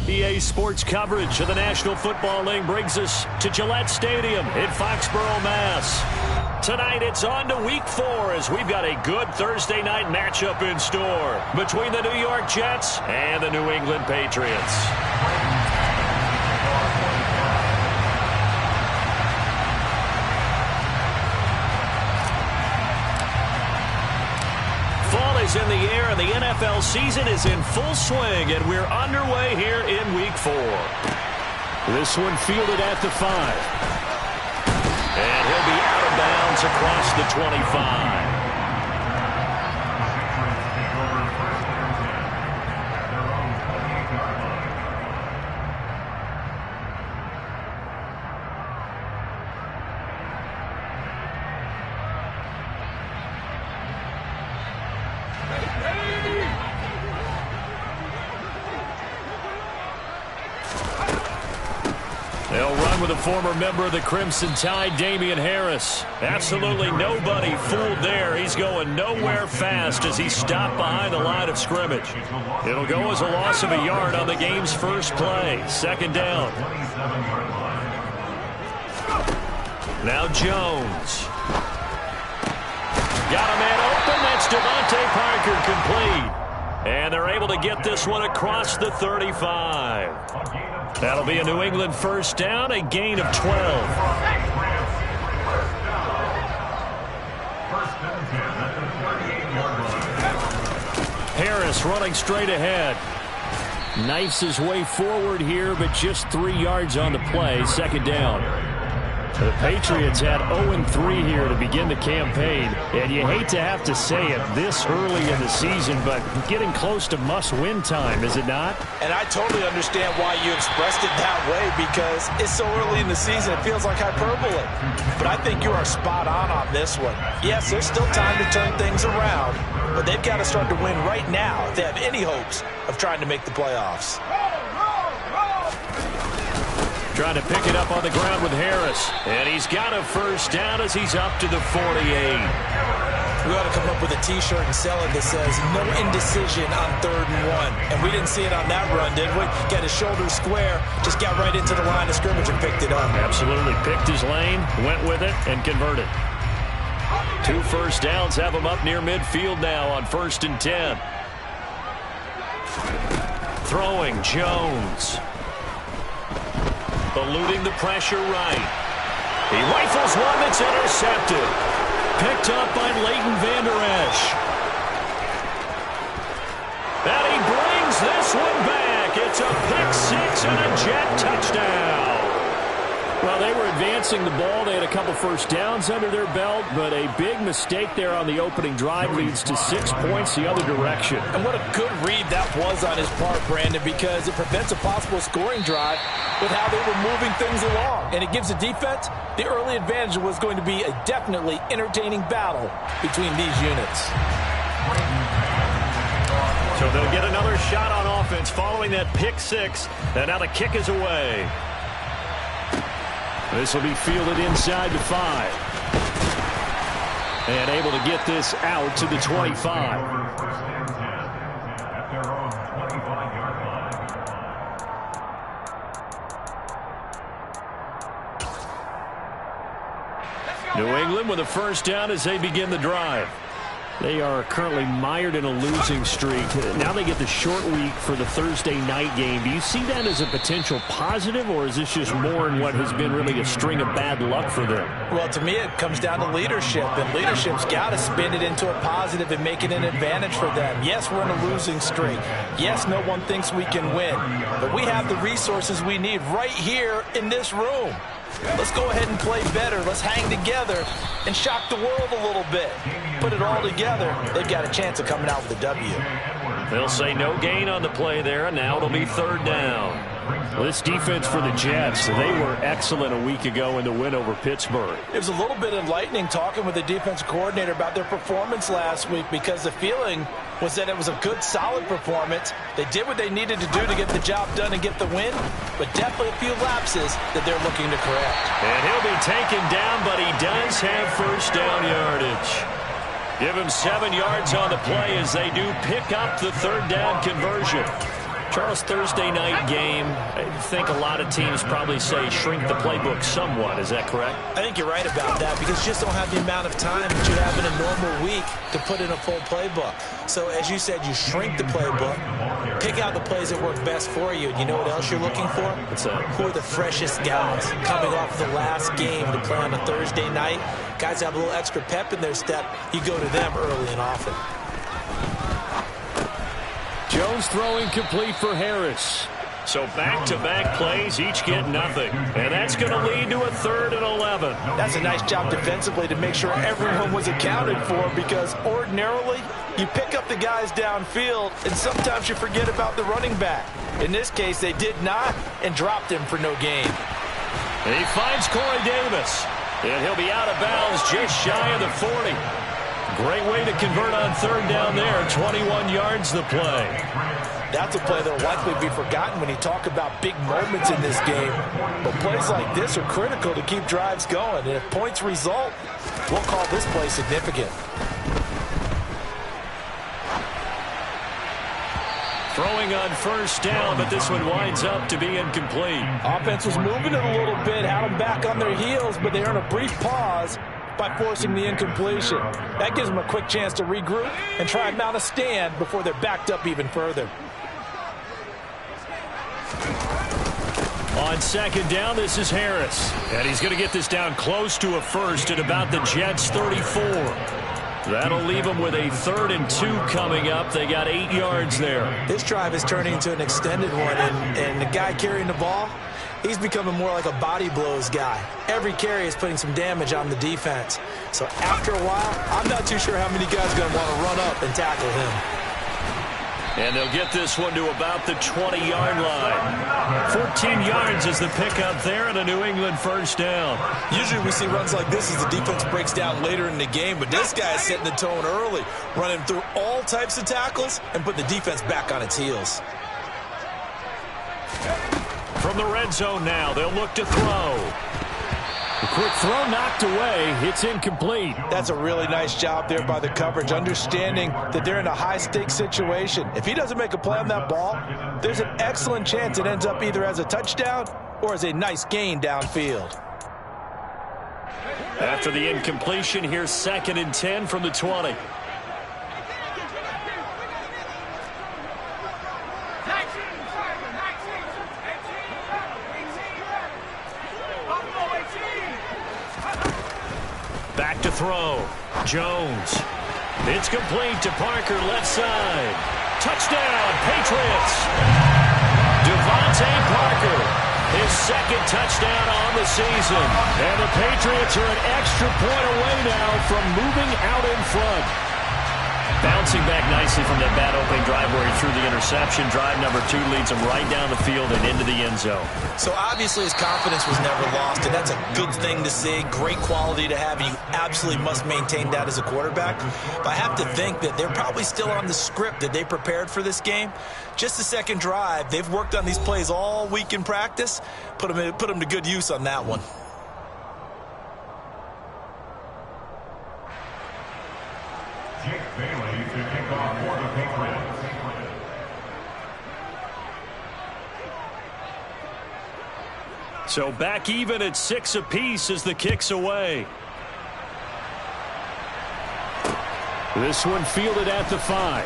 EA Sports coverage of the National Football League brings us to Gillette Stadium in Foxborough, Mass. Tonight it's on to Week 4 as we've got a good Thursday night matchup in store between the New York Jets and the New England Patriots. Fall is in the air and the NFL season is in full swing, and we're underway here in Week 4. This one fielded at the 5. And he'll be out of bounds across the 25. They'll run with a former member of the Crimson Tide, Damian Harris. Absolutely nobody fooled there. He's going nowhere fast as he stopped behind the line of scrimmage. It'll go as a loss of a yard on the game's first play. Second down. Now Jones. Got a man open. That's Devontae Parker complete. And they're able to get this one across the 35. That'll be a New England first down, a gain of 12. Harris running straight ahead. Knifes his way forward here, but just 3 yards on the play. Second down. The Patriots had 0-3 here to begin the campaign, and you hate to have to say it this early in the season, but getting close to must-win time, is it not? And I totally understand why you expressed it that way, because it's so early in the season, it feels like hyperbole. But I think you are spot on this one. Yes, there's still time to turn things around, but they've got to start to win right now if they have any hopes of trying to make the playoffs. Trying to pick it up on the ground with Harris. And he's got a first down as he's up to the 48. We ought to come up with a T-shirt and sell it that says, no indecision on 3rd and 1. And we didn't see it on that run, did we? Got his shoulders square, just got right into the line of scrimmage and picked it up. Absolutely. Picked his lane, went with it, and converted. 2 first downs have him up near midfield now on 1st and 10. Throwing Jones. Eluding the pressure right. He rifles one that's intercepted. Picked up by Leighton Vander Esch. And he brings this one back. It's a pick 6 and a Jet touchdown. Well, they were advancing the ball. They had a couple first downs under their belt, but a big mistake there on the opening drive leads to 6 points the other direction. And what a good read that was on his part, Brandon, because it prevents a possible scoring drive with how they were moving things along. And it gives the defense the early advantage. Was going to be a definitely entertaining battle between these units. So they'll get another shot on offense following that pick 6. And now the kick is away. This will be fielded inside the 5. And able to get this out to the 25. New England with a first down as they begin the drive. They are currently mired in a losing streak. Now they get the short week for the Thursday night game. Do you see that as a potential positive, or is this just more in what has been really a string of bad luck for them? Well, to me, it comes down to leadership, and leadership's got to spin it into a positive and make it an advantage for them. Yes, we're in a losing streak. Yes, no one thinks we can win, but we have the resources we need right here in this room. Let's go ahead and play better. Let's hang together and shock the world a little bit. Put it all together. They've got a chance of coming out with a W. They'll say no gain on the play there, and now it'll be 3rd down. Well, this defense for the Jets, they were excellent a week ago in the win over Pittsburgh. It was a little bit enlightening talking with the defense coordinator about their performance last week, because the feeling was that it was a good, solid performance. They did what they needed to do to get the job done and get the win, but definitely a few lapses that they're looking to correct. And he'll be taken down, but he does have first down yardage. Give him 7 yards on the play as they do pick up the 3rd down conversion. Charles, Thursday night game, I think a lot of teams probably say shrink the playbook somewhat. Is that correct? I think you're right about that because you just don't have the amount of time that you have in a normal week to put in a full playbook. So as you said, you shrink the playbook, pick out the plays that work best for you. And you know what else you're looking for? What's that? Who are the freshest guys coming off the last game to play on a Thursday night? Guys have a little extra pep in their step. You go to them early and often. Jones throwing complete for Harris. So back-to-back plays, each get nothing. And that's going to lead to a 3rd and 11. That's a nice job defensively to make sure everyone was accounted for, because ordinarily you pick up the guys downfield and sometimes you forget about the running back. In this case, they did not and dropped him for no gain. He finds Corey Davis. And he'll be out of bounds just shy of the 40. Great way to convert on 3rd down there. 21 yards the play. That's a play that will likely be forgotten when you talk about big moments in this game. But plays like this are critical to keep drives going. And if points result, we'll call this play significant. Throwing on 1st down, but this one winds up to be incomplete. Offense was moving it a little bit, had them back on their heels, but they earn a brief pause by forcing the incompletion. That gives them a quick chance to regroup and try and mount a stand before they're backed up even further. On 2nd down, this is Harris. And he's going to get this down close to a 1st at about the Jets' 34. That'll leave them with a 3rd and 2 coming up. They got 8 yards there. This drive is turning into an extended one, and the guy carrying the ball, he's becoming more like a body blows guy. Every carry is putting some damage on the defense. So after a while, I'm not too sure how many guys are going to want to run up and tackle him. And they'll get this one to about the 20-yard line. 14 yards is the pickup there and a New England 1st down. Usually we see runs like this as the defense breaks down later in the game, but this guy is setting the tone early, running through all types of tackles and putting the defense back on its heels. From the red zone now, they'll look to throw. A quick throw knocked away. It's incomplete. That's a really nice job there by the coverage, understanding that they're in a high-stakes situation. If he doesn't make a play on that ball, there's an excellent chance it ends up either as a touchdown or as a nice gain downfield. After the incompletion, here's 2nd and 10 from the 20. Back to throw. Jones. It's complete to Parker, left side. Touchdown, Patriots. Devontae Parker, his 2nd touchdown on the season. And the Patriots are an extra point away now from moving out in front. Bouncing back nicely from that bad opening drive where he threw the interception. Drive number 2 leads him right down the field and into the end zone. So obviously his confidence was never lost, and that's a good thing to see. Great quality to have, and you absolutely must maintain that as a quarterback. But I have to think that they're probably still on the script that they prepared for this game. Just the 2nd drive. They've worked on these plays all week in practice. Put them to good use on that one. So back even at 6 apiece as the kick's away. This one fielded at the 5.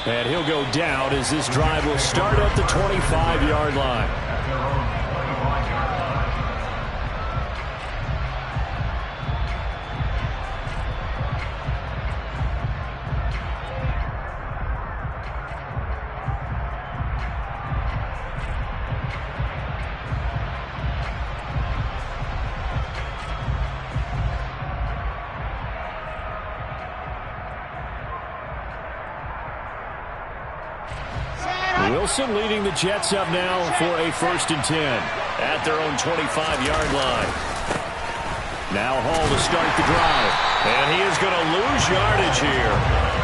And he'll go down as this drive will start at the 25-yard line. Wilson leading the Jets up now for a 1st and 10 at their own 25-yard line. Now Hall to start the drive. And he is going to lose yardage here.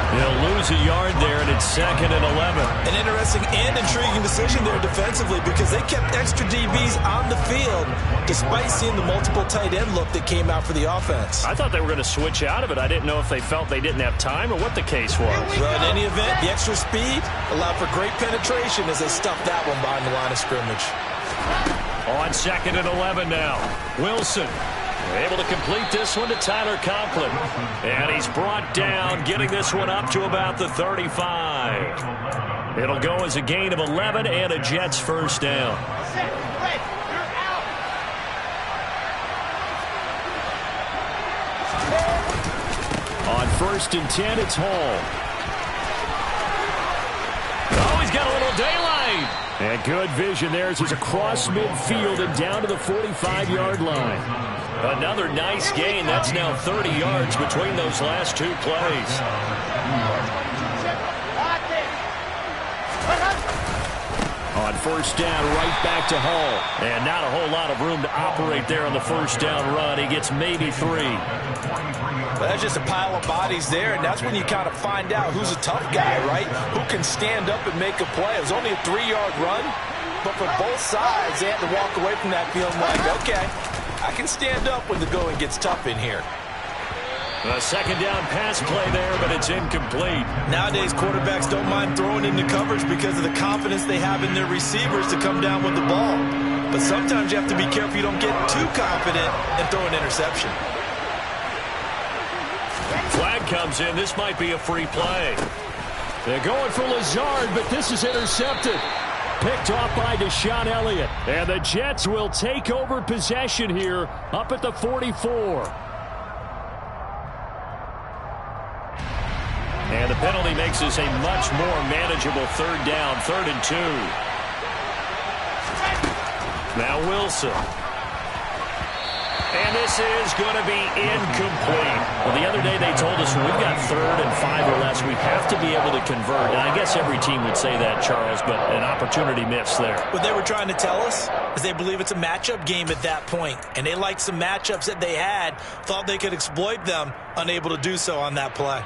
He'll lose a yard there, and it's 2nd and 11. An interesting and intriguing decision there defensively because they kept extra DBs on the field despite seeing the multiple tight end look that came out for the offense. I thought they were going to switch out of it. I didn't know if they felt they didn't have time or what the case was. Well, in any event, the extra speed allowed for great penetration as they stuffed that one behind the line of scrimmage. On 2nd and 11 now. Wilson able to complete this one to Tyler Conklin. And he's brought down, getting this one up to about the 35. It'll go as a gain of 11 and a Jets first down. On 1st and 10, it's Hall. Oh, he's got a little daylight. And good vision there as he's across midfield and down to the 45-yard line. Another nice gain. That's now 30 yards between those last two plays. On 1st down, right back to Hall. And not a whole lot of room to operate there on the 1st down run. He gets maybe 3. Well, that's just a pile of bodies there, and that's when you kind of find out who's a tough guy, right? Who can stand up and make a play. It was only a 3-yard run, but for both sides, they had to walk away from that feeling like, okay, I can stand up when the going gets tough in here. A 2nd down pass play there, but it's incomplete. Nowadays, quarterbacks don't mind throwing into coverage because of the confidence they have in their receivers to come down with the ball. But sometimes you have to be careful you don't get too confident and throw an interception. Flag comes in. This might be a free play. They're going for Lazard, but this is intercepted. Picked off by Deshaun Elliott. And the Jets will take over possession here up at the 44. And the penalty makes this a much more manageable 3rd down, 3rd and 2. Now Wilson. And this is going to be incomplete. Well, the other day they told us when we've got 3rd and 5 or less, we have to be able to convert. And I guess every team would say that, Charles, but an opportunity missed there. What they were trying to tell us is they believe it's a matchup game at that point. And they liked some matchups that they had, thought they could exploit them, unable to do so on that play.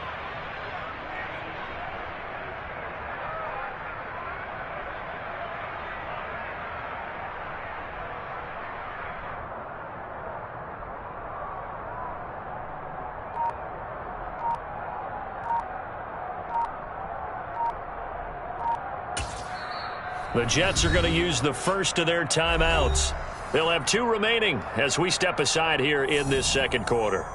The Jets are going to use the first of their timeouts. They'll have 2 remaining as we step aside here in this 2nd quarter.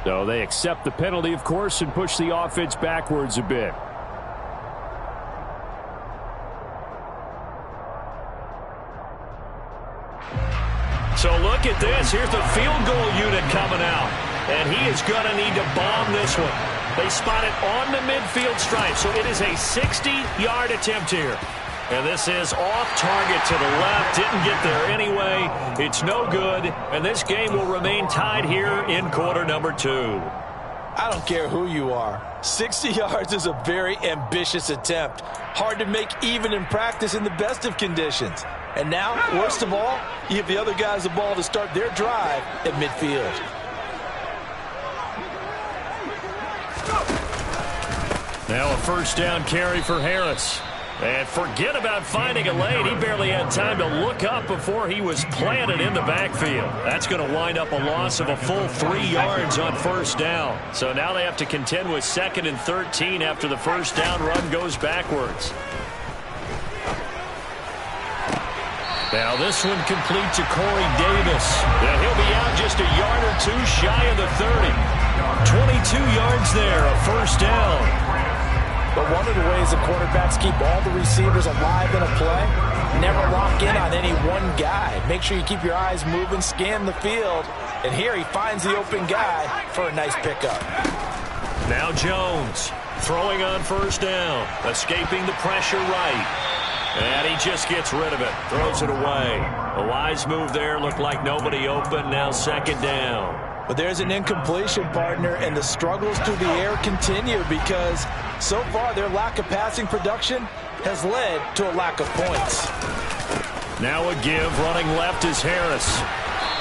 So they accept the penalty, of course, and push the offense backwards a bit. So look at this. Here's the field goal unit coming out. And he is going to need to bomb this one. They spot it on the midfield stripe. So it is a 60-yard attempt here. And this is off target to the left. Didn't get there anyway. It's no good. And this game will remain tied here in quarter number 2. I don't care who you are. 60 yards is a very ambitious attempt. Hard to make even in practice in the best of conditions. And now, worst of all, you give the other guys the ball to start their drive at midfield. Now a 1st down carry for Harris. And forget about finding a lane. He barely had time to look up before he was planted in the backfield. That's going to wind up a loss of a full 3 yards on 1st down. So now they have to contend with 2nd and 13 after the 1st down run goes backwards. Now this one complete to Corey Davis. And he'll be out just a yard or two shy of the 30. 22 yards there, a first down. But one of the ways the quarterbacks keep all the receivers alive in a play, never lock in on any one guy. Make sure you keep your eyes moving, scan the field. And here he finds the open guy for a nice pickup. Now Jones throwing on first down, escaping the pressure right. And he just gets rid of it, throws it away. A wise move there, looked like nobody open, now second down. But there's an incompletion, partner, and the struggles through the air continue because so far their lack of passing production has led to a lack of points. Now a give, running left is Harris.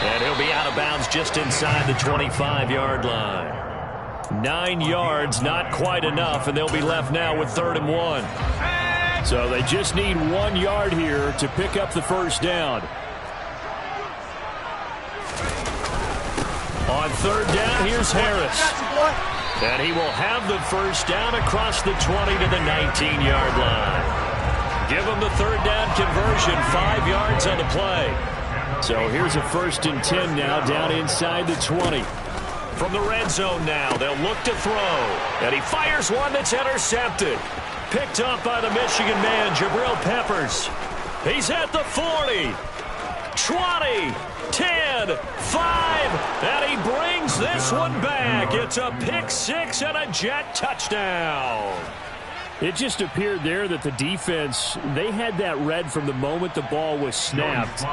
And he'll be out of bounds just inside the 25-yard line. 9 yards, not quite enough, and they'll be left now with 3rd and 1. So they just need 1 yard here to pick up the first down. On 3rd down, here's Harris. And he will have the first down across the 20 to the 19-yard line. Give him the 3rd down conversion, 5 yards on the play. So here's a 1st and 10 now down inside the 20. From the red zone now, they'll look to throw. And he fires one that's intercepted. Picked up by the Michigan man, Jabril Peppers. He's at the 40, 20, 10, 5, and he brings this one back. It's a pick six and a Jet touchdown. It just appeared there that the defense, they had that read from the moment the ball was snapped.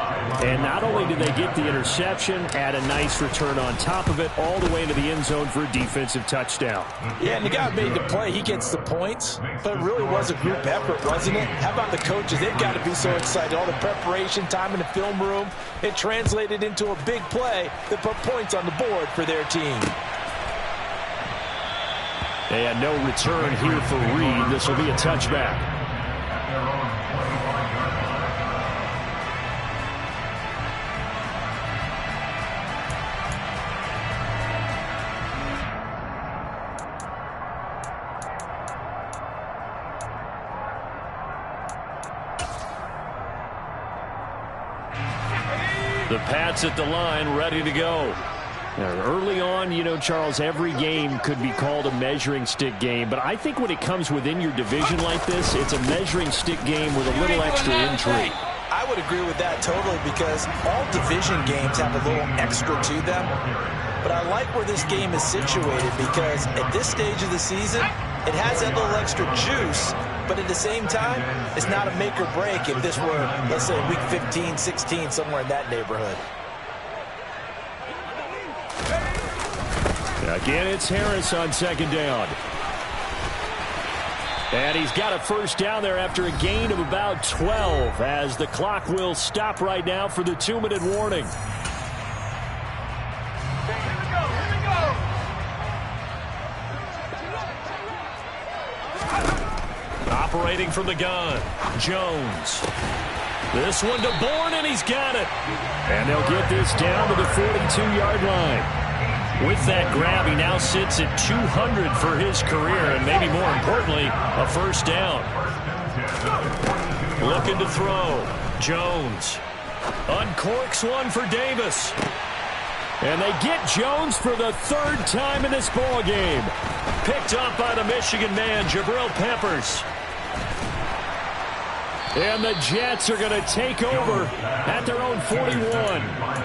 And not only did they get the interception, add a nice return on top of it, all the way into the end zone for a defensive touchdown. Yeah, and the guy made the play. He gets the points. But it really was a group effort, wasn't it? How about the coaches? They've got to be so excited. All the preparation time in the film room, it translated into a big play that put points on the board for their team. And no return here for Reed. This will be a touchback. The Pats at the line, ready to go. Early on, you know, Charles, every game could be called a measuring stick game. But I think when it comes within your division like this, it's a measuring stick game with a little extra intrigue. I would agree with that totally because all division games have a little extra to them. But I like where this game is situated because at this stage of the season, it has that little extra juice. But at the same time, it's not a make or break if this were, let's say, week 15, 16, somewhere in that neighborhood. Again, it's Harris on second down. And he's got a first down there after a gain of about 12 as the clock will stop right now for the 2-minute warning. Operating from the gun, Jones. This one to Bourne, and he's got it. And they'll get this down to the 42-yard line. With that grab, he now sits at 200 for his career, and maybe more importantly, a first down. Looking to throw. Jones uncorks one for Davis. And they get Jones for the 3rd time in this ball game. Picked up by the Michigan man, Jabril Peppers. And the Jets are going to take over at their own 41.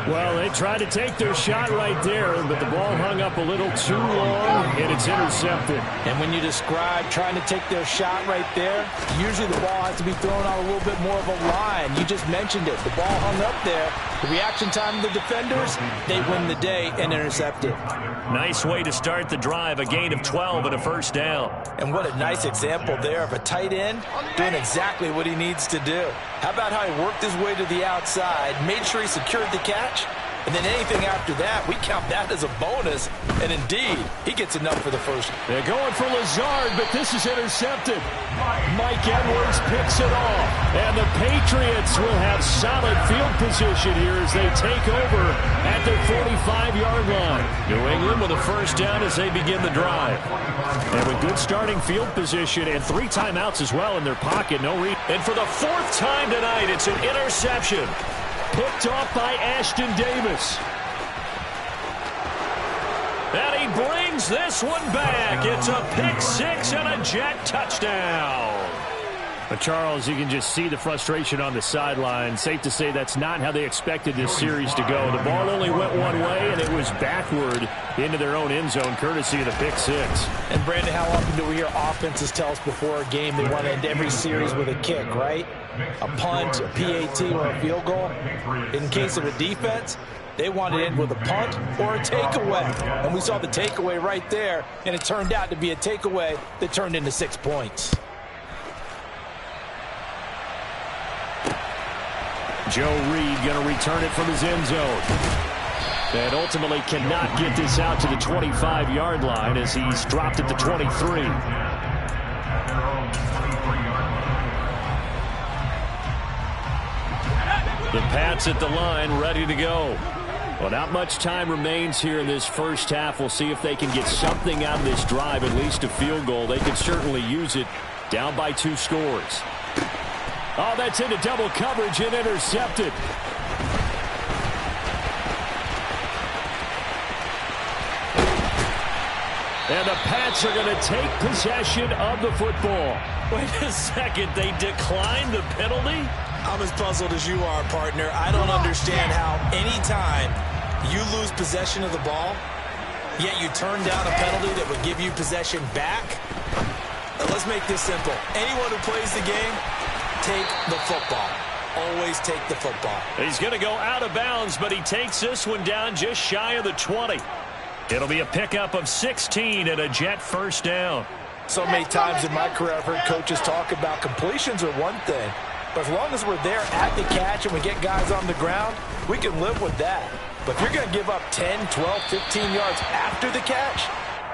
Well, they tried to take their shot right there, but the ball hung up a little too long, and it's intercepted. And when you describe trying to take their shot right there, usually the ball has to be thrown out a little bit more of a line. You just mentioned it. The ball hung up there. The reaction time of the defenders, they win the day and intercept it. Nice way to start the drive, a gain of 12 and a first down. And what a nice example there of a tight end doing exactly what he needs to do. How about how he worked his way to the outside, made sure he secured the catch, and then anything after that, we count that as a bonus. And indeed, he gets enough for the first. They're going for Lazard, but this is intercepted. Mike Edwards picks it off. And the Patriots will have solid field position here as they take over at their 45-yard line. New England with a first down as they begin the drive. And with good starting field position and 3 timeouts as well in their pocket. No read. And for the 4th time tonight, it's an interception. picked off by Ashton Davis. And he brings this one back. It's a pick six and a Jet touchdown. But Charles, you can just see the frustration on the sideline. Safe to say that's not how they expected this series to go. The ball only went one way, and it was backward into their own end zone, courtesy of the pick six. And Brandon, how often do we hear offenses tell us before a game they want to end every series with a kick, right? A punt, a PAT, or a field goal. In case of a defense, they want to end with a punt or a takeaway. And we saw the takeaway right there, and it turned out to be a takeaway that turned into 6 points. Joe Reed going to return it from his end zone. And ultimately cannot get this out to the 25-yard line as he's dropped at the 23. The Pats at the line, ready to go. Well, not much time remains here in this first half. We'll see if they can get something out of this drive, at least a field goal. They could certainly use it, down by 2 scores. Oh, that's into double coverage and intercepted. And the Pats are going to take possession of the football. Wait a second, they declined the penalty? I'm as puzzled as you are, partner. I don't understand how anytime you lose possession of the ball, yet you turn down a penalty that would give you possession back. Now, let's make this simple. Anyone who plays the game, take the football. Always take the football. He's going to go out of bounds, but he takes this one down just shy of the 20. It'll be a pickup of 16 and a Jet first down. So many times in my career I've heard coaches talk about completions are one thing, but as long as we're there at the catch and we get guys on the ground, we can live with that. But if you're going to give up 10, 12, 15 yards after the catch,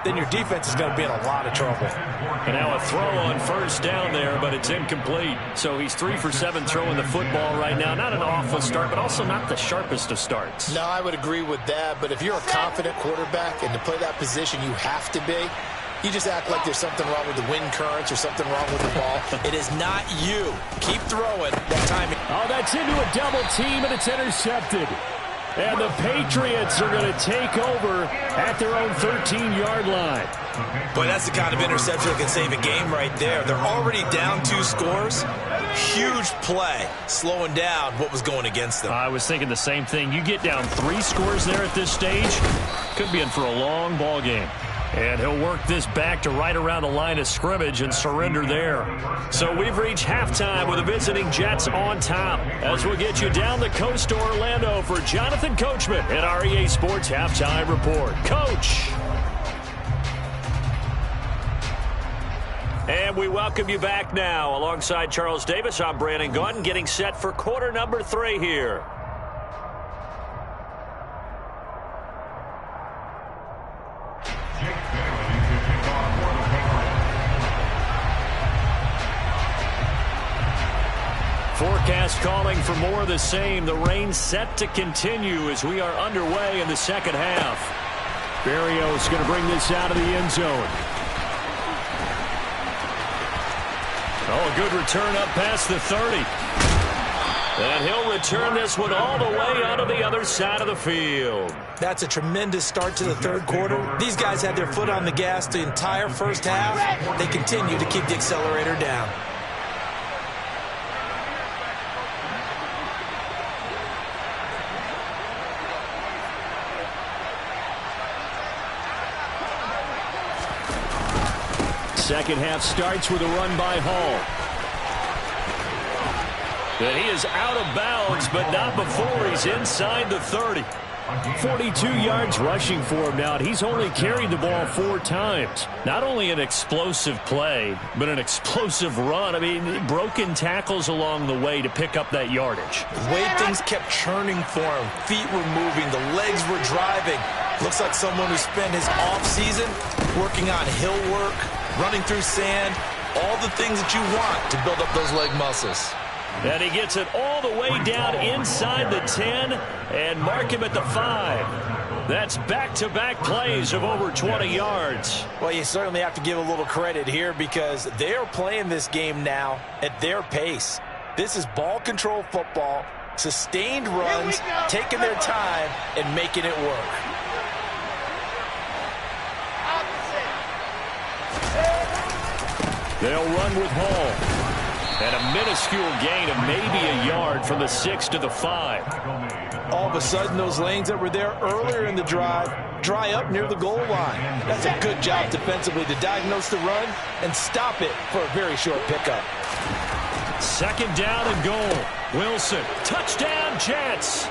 then your defense is going to be in a lot of trouble. And now a throw on first down there, but it's incomplete. So he's 3 for 7 throwing the football right now. Not an awful start, but also not the sharpest of starts. No, I would agree with that. But if you're a confident quarterback and to play that position you have to be, you just act like there's something wrong with the wind currents or something wrong with the ball. It is not you. Keep throwing. That time. Oh, that's into a double team, and it's intercepted. And the Patriots are going to take over at their own 13-yard line. Boy, that's the kind of interception that can save a game right there. They're already down 2 scores. Huge play, slowing down what was going against them. I was thinking the same thing. You get down 3 scores there at this stage, could be in for a long ball game. And he'll work this back to right around the line of scrimmage and surrender there. So we've reached halftime with the visiting Jets on top. As we'll get you down the coast to Orlando for Jonathan Coachman at our EA Sports Halftime Report. Coach! And we welcome you back now. Alongside Charles Davis, I'm Brandon Gaudin, getting set for quarter number 3 here. Forecast calling for more of the same. The rain set to continue as we are underway in the second half. Berrios going to bring this out of the end zone. Oh, a good return up past the 30. And he'll return this one all the way out of the other side of the field. That's a tremendous start to the third quarter. These guys had their foot on the gas the entire first half. They continue to keep the accelerator down. Second half starts with a run by Hall. And he is out of bounds, but not before he's inside the 30. 42 yards rushing for him now, and he's only carried the ball 4 times. Not only an explosive play, but an explosive run. I mean, broken tackles along the way to pick up that yardage. The way things kept churning for him, feet were moving, the legs were driving. Looks like someone who spent his offseason working on hill work, running through sand, all the things that you want to build up those leg muscles. And he gets it all the way down inside the 10 and mark him at the 5. That's back-to-back plays of over 20 yards. Well, you certainly have to give a little credit here because they are playing this game now at their pace. This is ball control football, Sustained runs, taking their time, and making it work. They'll run with Hall. And a minuscule gain of maybe a yard from the 6 to the 5. All of a sudden, those lanes that were there earlier in the drive dry up near the goal line. That's a good job defensively to diagnose the run and stop it for a very short pickup. 2nd down and goal. Wilson, touchdown Jets.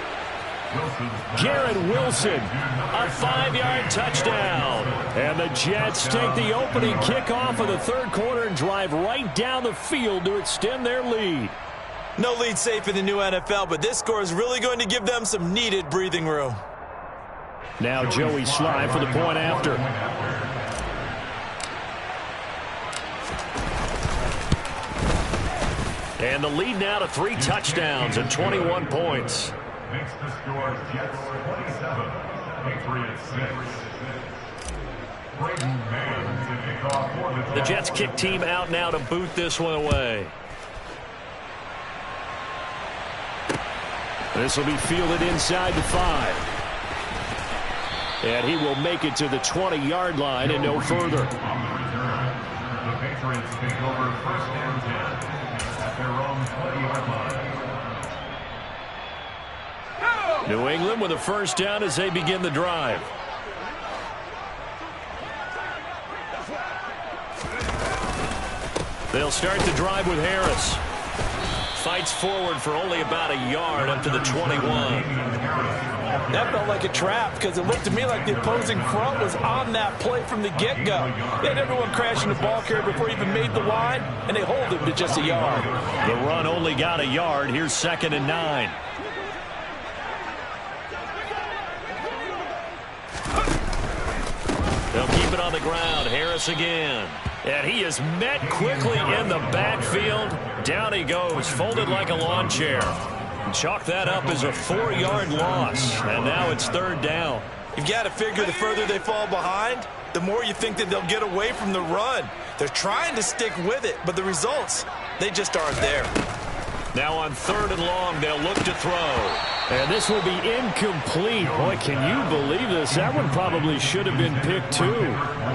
Garrett Wilson, a 5-yard touchdown. And the Jets take the opening kickoff of the 3rd quarter and drive right down the field to extend their lead. No lead safe in the new NFL, but this score is really going to give them some needed breathing room. Now Joey Sly for the point after. And the lead now to 3 touchdowns and 21 points. Makes the score Jets 27, Patriots 6. The Jets kick team out now to boot this one away. This will be fielded inside the 5. And he will make it to the 20-yard line and no further. The Patriots take over 1st and 10 at their own 20-yard line. New England with a 1st down as they begin the drive. They'll start the drive with Harris. Fights forward for only about a yard up to the 21. That felt like a trap because it looked to me like the opposing front was on that play from the get-go. They had everyone crashing the ball carrier before he even made the line, and they hold him to just a yard. The run only got a yard. Here's 2nd and 9. They'll keep it on the ground. Harris again. And he is met quickly in the backfield. Down he goes, folded like a lawn chair. Chalk that up as a 4-yard loss. And now it's 3rd down. You've got to figure the further they fall behind, the more you think that they'll get away from the run. They're trying to stick with it, but the results, they just aren't there. Now on 3rd and long, they'll look to throw. And this will be incomplete. Boy, can you believe this? That one probably should have been picked too.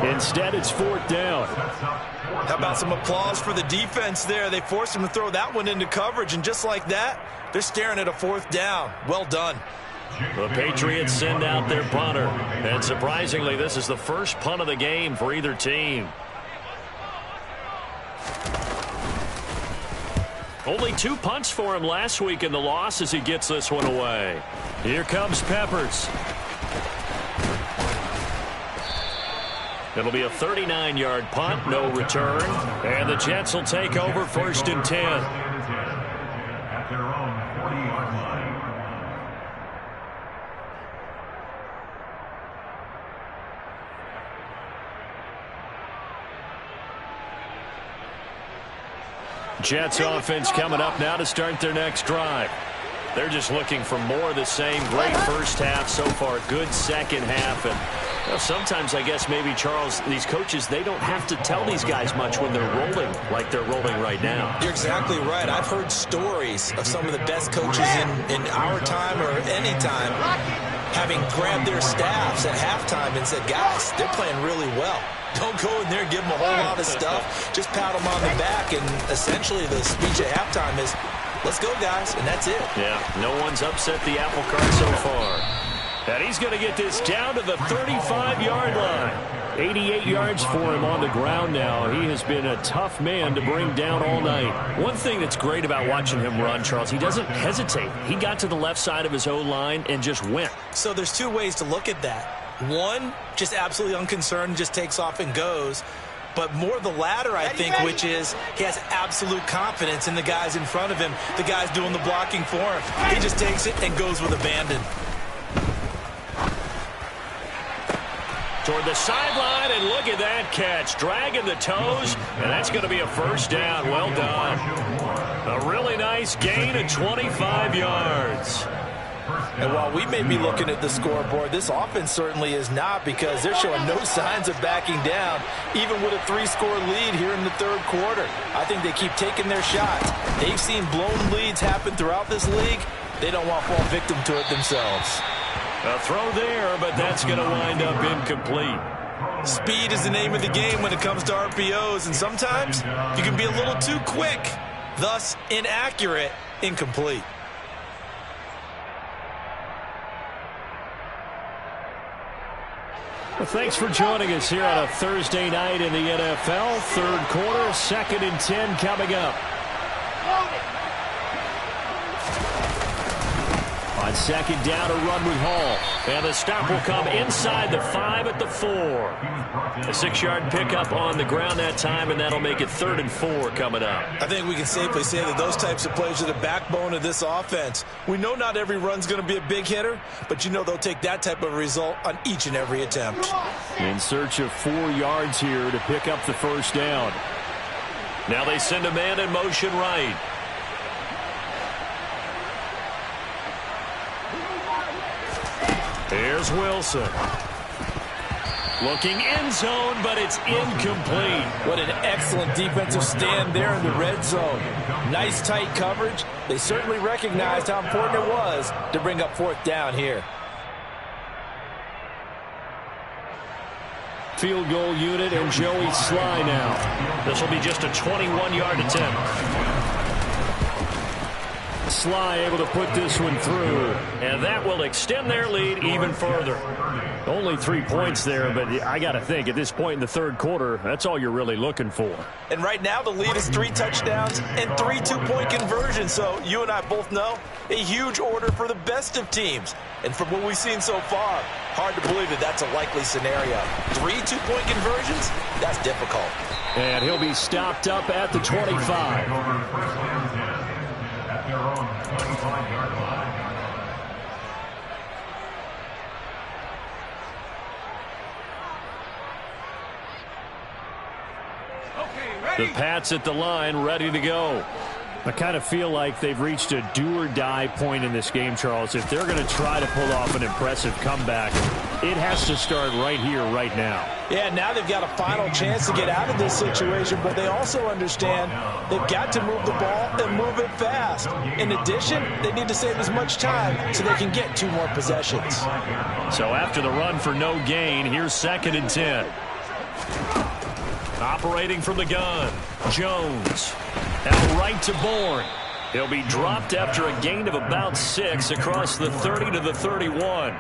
Instead, it's 4th down. How about some applause for the defense there? They forced him to throw that one into coverage, and just like that, they're staring at a 4th down. Well done. The Patriots send out their punter. And surprisingly, this is the first punt of the game for either team. Only 2 punts for him last week in the loss as he gets this one away. Here comes Peppers. It'll be a 39-yard punt, no return. And the Jets will take over 1st and 10. At their own 40-yard line. Jets offense coming up now to start their next drive. They're just looking for more of the same. Great first half so far. Good second half. And sometimes, I guess, maybe, Charles, these coaches, they don't have to tell these guys much when they're rolling like they're rolling right now. You're exactly right. I've heard stories of some of the best coaches in our time or any time having grabbed their staffs at halftime and said, guys, they're playing really well. Don't go in there and give them a whole lot of stuff. Just pat them on the back, and essentially the speech at halftime is, let's go, guys, and that's it. Yeah, no one's upset the apple cart so far. And he's going to get this down to the 35-yard line. 88 yards for him on the ground now. He has been a tough man to bring down all night. One thing that's great about watching him run, Charles, he doesn't hesitate. He got to the left side of his O-line and just went. So there's 2 ways to look at that. One, just absolutely unconcerned, just takes off and goes. But more the latter, I think, which is he has absolute confidence in the guys in front of him, the guys doing the blocking for him. He just takes it and goes with abandon. Toward the sideline, and look at that catch. Dragging the toes, and that's going to be a 1st down. Well done. A really nice gain of 25 yards. And while we may be looking at the scoreboard, this offense certainly is not, because they're showing no signs of backing down, even with a 3-score lead here in the 3rd quarter. I think they keep taking their shots. They've seen blown leads happen throughout this league. They don't want to fall victim to it themselves. A throw there, but that's going to wind up incomplete. Speed is the name of the game when it comes to RPOs, and sometimes you can be a little too quick, thus inaccurate, incomplete. Well, thanks for joining us here on a Thursday night in the NFL. Third quarter, 2nd and 10 coming up. On 2nd down, a run with Hall. And the stop will come inside the 5 at the 4. A 6-yard pickup on the ground that time, and that'll make it 3rd and 4 coming up. I think we can safely say that those types of plays are the backbone of this offense. We know not every run's going to be a big hitter, but you know they'll take that type of result on each and every attempt. In search of 4 yards here to pick up the first down. Now they send a man in motion right. Here's Wilson. Looking end zone, but it's incomplete. What an excellent defensive stand there in the red zone. Nice tight coverage. They certainly recognized how important it was to bring up 4th down here. Field goal unit and Joey Sly now. This will be just a 21-yard attempt. Sly able to put this one through. And that will extend their lead even further. Only 3 points there, but I got to think at this point in the third quarter, that's all you're really looking for. And right now the lead is 3 touchdowns and 3 two-point conversions. So you and I both know a huge order for the best of teams. And from what we've seen so far, hard to believe that that's a likely scenario. 3 two-point conversions? That's difficult. And he'll be stopped up at the 25. Their own 25-yard line. The Pats at the line, ready to go. I kind of feel like they've reached a do-or-die point in this game, Charles. If they're going to try to pull off an impressive comeback, it has to start right here, right now. Yeah, now they've got a final chance to get out of this situation, but they also understand they've got to move the ball and move it fast. In addition, they need to save as much time so they can get 2 more possessions. So after the run for no gain, here's 2nd and 10. Operating from the gun, Jones. Out right to Bourne. He'll be dropped after a gain of about 6 across the 30 to the 31.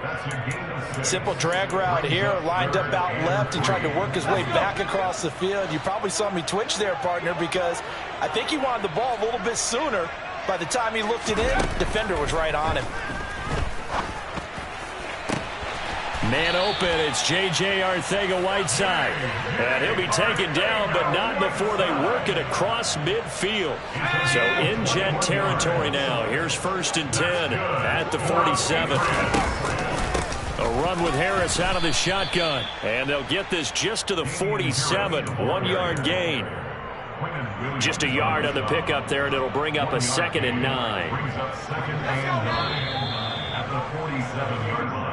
Simple drag route here, lined up out left and tried to work his way back across the field. You probably saw me twitch there, partner, because I think he wanted the ball a little bit sooner. By the time he looked it in, defender was right on him. Man open, it's J.J. Arcega-Whiteside. And he'll be taken down, but not before they work it across midfield. So in Jet territory now. Here's 1st and 10 at the 47. A run with Harris out of the shotgun. And they'll get this just to the 47. 1-yard gain. Just a yard on the pickup there, and it'll bring up a 2nd and 9.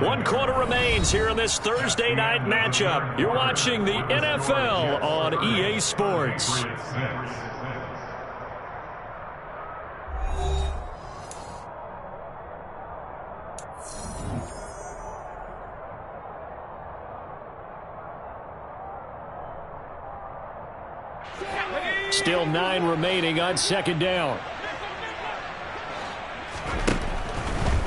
1 quarter remains here in this Thursday night matchup. You're watching the NFL on EA Sports. Still 9 remaining on 2nd down.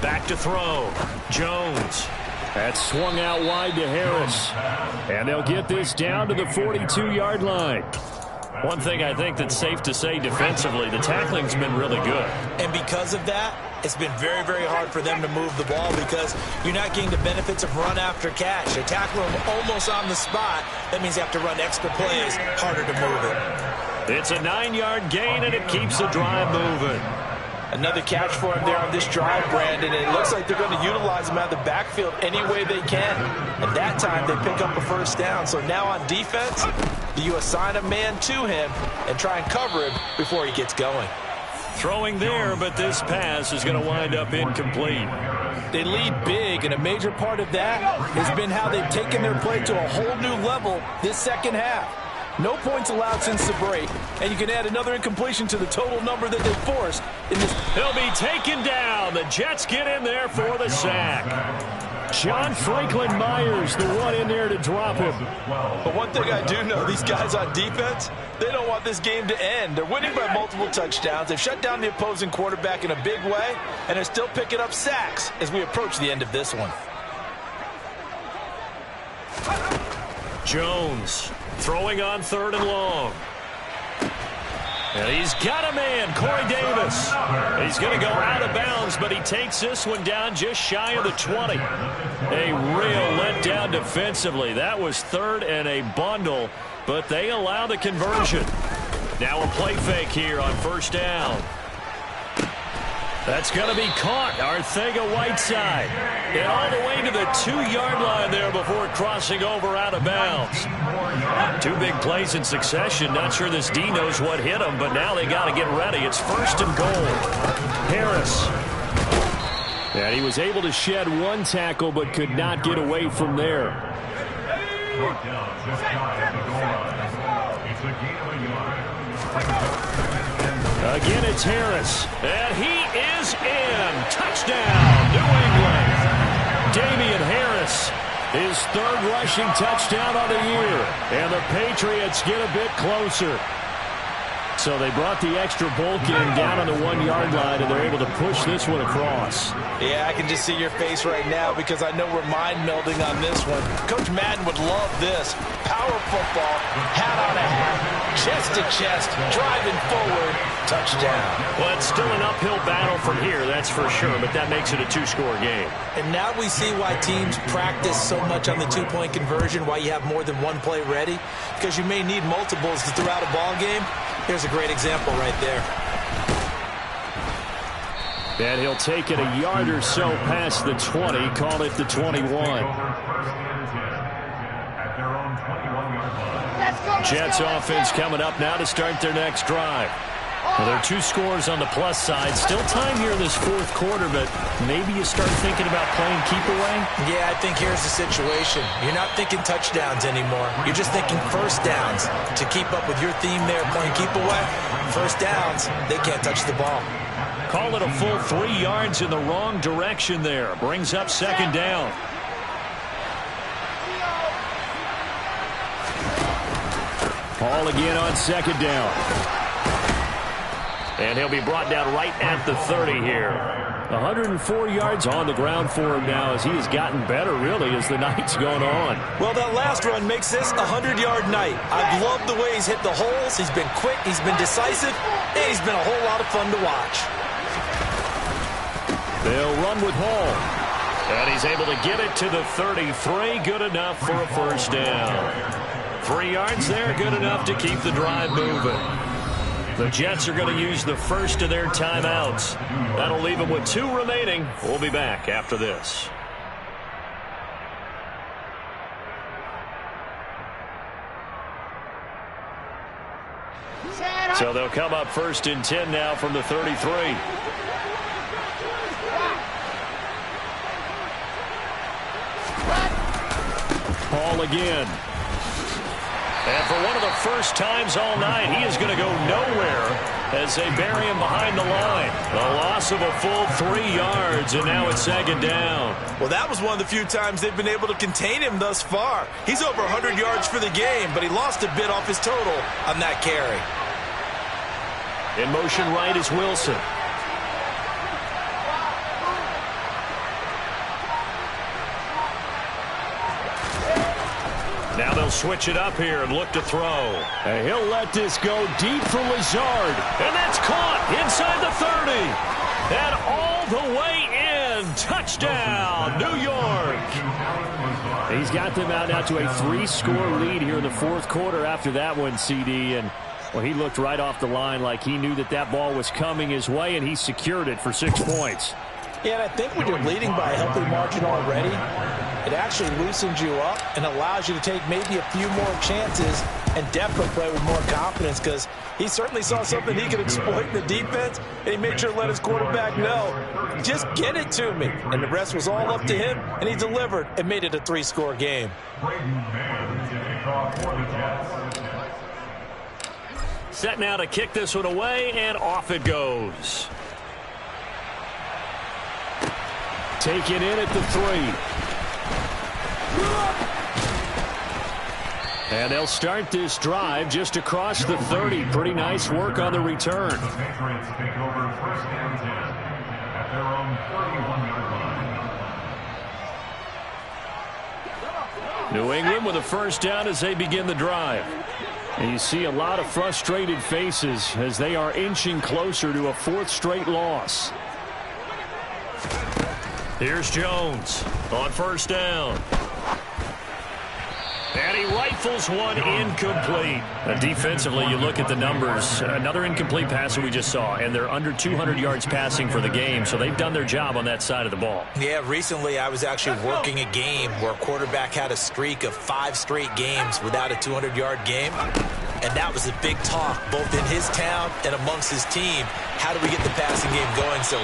Back to throw. Jones. That's swung out wide to Harris. And they'll get this down to the 42-yard line. One thing I think that's safe to say defensively, the tackling's been really good. And because of that, it's been very, very hard for them to move the ball because you're not getting the benefits of run after catch. They tackle them almost on the spot. That means they have to run extra plays, harder to move it. It's a 9-yard gain, and it keeps the drive moving. Another catch for him there on this drive, Brandon, and it looks like they're going to utilize him out of the backfield any way they can. At that time, they pick up a first down. So now on defense, you assign a man to him and try and cover him before he gets going. Throwing there, but this pass is going to wind up incomplete. They lead big, and a major part of that has been how they've taken their play to a whole new level this second half. No points allowed since the break, and you can add another incompletion to the total number that they forced in this. He'll be taken down. The Jets get in there for the sack. John Franklin Myers, the one in there to drop him. But one thing I do know, these guys on defense, they don't want this game to end. They're winning by multiple touchdowns. They've shut down the opposing quarterback in a big way, and they're still picking up sacks as we approach the end of this one. Jones throwing on 3rd and long. And he's got a man, Corey Davis. He's going to go out of bounds, but he takes this one down just shy of the 20. A real letdown defensively. That was 3rd and a bundle, but they allow the conversion. Now a play fake here on 1st down. That's going to be caught. Arcega-Whiteside. And all the way to the 2-yard line there before crossing over out of bounds. 2 big plays in succession. Not sure this D knows what hit him, but now they got to get ready. It's 1st and goal. Harris. And he was able to shed 1 tackle, but could not get away from there. Again, it's Harris. And he is in. Touchdown, New England. Damian Harris, his 3rd rushing touchdown on the year. And the Patriots get a bit closer. So they brought the extra bulk in down on the 1-yard line, and they're able to push this one across. Yeah, I can just see your face right now because I know we're mind melding on this one. Coach Madden would love this. Power football, hat on a hat, chest to chest, driving forward, touchdown. Well, it's still an uphill battle from here, that's for sure, but that makes it a 2-score game. And now we see why teams practice so much on the 2-point conversion, why you have more than 1 play ready, because you may need multiples to throw out a ball game. Here's a great example right there. And he'll take it a yard or so past the 20, call it the 21. Jets offense coming up now to start their next drive. Well, there are 2 scores on the plus side. Still time here in this 4th quarter, but maybe you start thinking about playing keep away? Yeah, I think here's the situation. You're not thinking touchdowns anymore. You're just thinking 1st downs. To keep up with your theme there, playing keep away, 1st downs, they can't touch the ball. Call it a full 3 yards in the wrong direction there. Brings up 2nd down. Ball again on 2nd down. And he'll be brought down right at the 30 here. 104 yards on the ground for him now as he has gotten better, really, as the night's gone on. Well, that last run makes this a 100-yard night. I've loved the way he's hit the holes. He's been quick, he's been decisive, and he's been a whole lot of fun to watch. They'll run with Hall. And he's able to get it to the 33. Good enough for a 1st down. 3 yards there, good enough to keep the drive moving. The Jets are going to use the first of their timeouts. That'll leave them with 2 remaining. We'll be back after this. So they'll come up 1st and 10 now from the 33. Paul again. And for one of the first times all night, he is going to go nowhere as they bury him behind the line. A loss of a full 3 yards, and now it's 2nd down. Well, that was one of the few times they've been able to contain him thus far. He's over 100 yards for the game, but he lost a bit off his total on that carry. In motion right is Wilson. Now they'll switch it up here and look to throw. And he'll let this go deep for Lazard. And that's caught inside the 30. And all the way in. Touchdown, New York. He's got them out now to a 3-score lead here in the 4th quarter after that one, CD. And, well, he looked right off the line like he knew that that ball was coming his way, and he secured it for 6 points. Yeah, and I think when you're leading by a healthy margin already, it actually loosens you up and allows you to take maybe a few more chances and definitely play with more confidence because he certainly saw something he could exploit in the defense, and he made sure to let his quarterback know, just get it to me. And the rest was all up to him, and he delivered and made it a 3-score game. Set now to kick this one away, and off it goes. Taken in at the 3. And they'll start this drive just across the 30. Pretty nice work on the return. The Patriots take over first and 10 at their own 31-yard line. New England with a first down as they begin the drive. And you see a lot of frustrated faces as they are inching closer to a 4th straight loss. Here's Jones on first down. And he rifles one incomplete. Defensively, you look at the numbers. Another incomplete pass that we just saw, and they're under 200 yards passing for the game, so they've done their job on that side of the ball. Yeah, recently I was actually working a game where a quarterback had a streak of 5 straight games without a 200-yard game. And that was a big talk, both in his town and amongst his team. How do we get the passing game going? So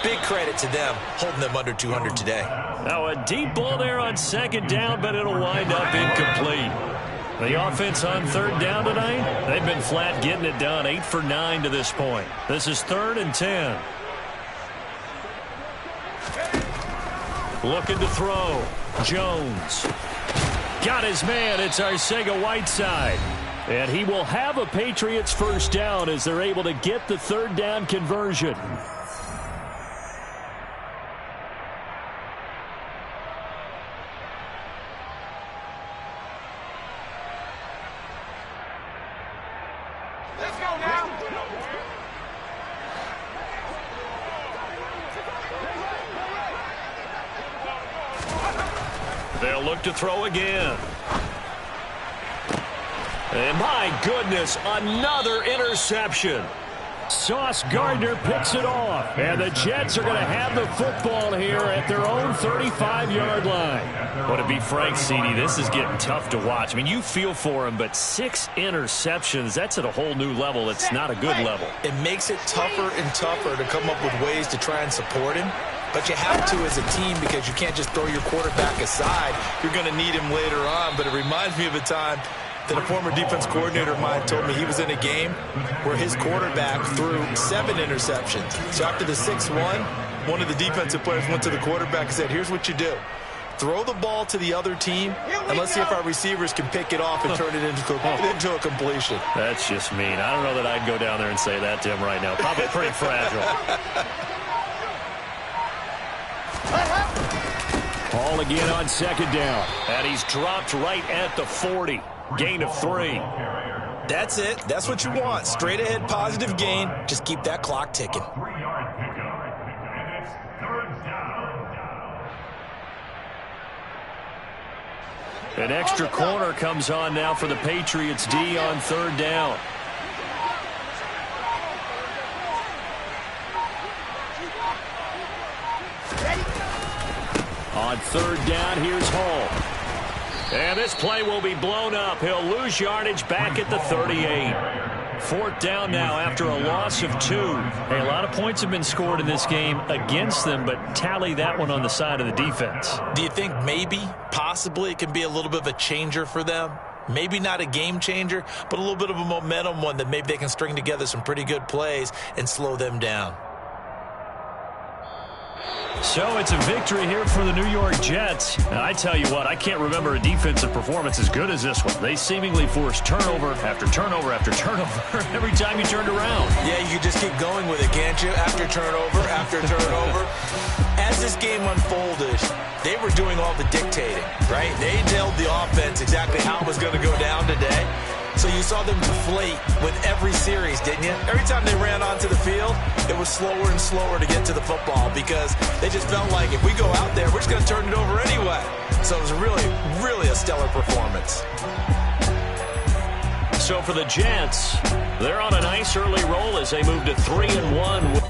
big credit to them, holding them under 200 today. Now a deep ball there on second down, but it'll wind up incomplete. The offense on third down tonight, they've been flat getting it done. 8 for 9 to this point. This is 3rd and 10. Looking to throw. Jones. Got his man. It's Arcega-Whiteside. And he will have a Patriots first down as they're able to get the third down conversion. Let's go now. They'll look to throw again. And my goodness, another interception. Sauce Gardner picks it off. And the Jets are going to have the football here at their own 35-yard line. Well, to be frank, CD, this is getting tough to watch. I mean, you feel for him, but 6 interceptions, that's at a whole new level. It's not a good level. It makes it tougher and tougher to come up with ways to try and support him. But you have to as a team because you can't just throw your quarterback aside. You're going to need him later on. But it reminds me of a time that a former defense coordinator of mine told me he was in a game where his quarterback threw 7 interceptions. So after the 6-1, one of the defensive players went to the quarterback and said, here's what you do. Throw the ball to the other team, and let's see if our receivers can pick it off and turn it into a completion. That's just mean. I don't know that I'd go down there and say that to him right now. Probably pretty fragile. Ball again on second down. And he's dropped right at the 40. Gain of 3. That's it. That's what you want. Straight ahead positive gain. Just keep that clock ticking. 3-yard pickup. And it's 3rd down. An extra corner comes on now for the Patriots D on third down. On third down, here's Hall. And this play will be blown up. He'll lose yardage back at the 38. 4th down now after a loss of 2. Hey, a lot of points have been scored in this game against them, but tally that one on the side of the defense. Do you think maybe, possibly, it can be a little bit of a changer for them? Maybe not a game changer, but a little bit of a momentum one that maybe they can string together some pretty good plays and slow them down. So it's a victory here for the New York Jets. And I tell you what, I can't remember a defensive performance as good as this one. They seemingly forced turnover after turnover after turnover every time you turned around. Yeah, you can just keep going with it, can't you? After turnover, after turnover. As this game unfolded, they were doing all the dictating, right? They told the offense exactly how it was going to go down today. So you saw them deflate with every series, didn't you? Every time they ran onto the field, it was slower and slower to get to the football because they just felt like if we go out there, we're just going to turn it over anyway. So it was really, really a stellar performance. So for the Jets, they're on a nice early roll as they move to 3-1.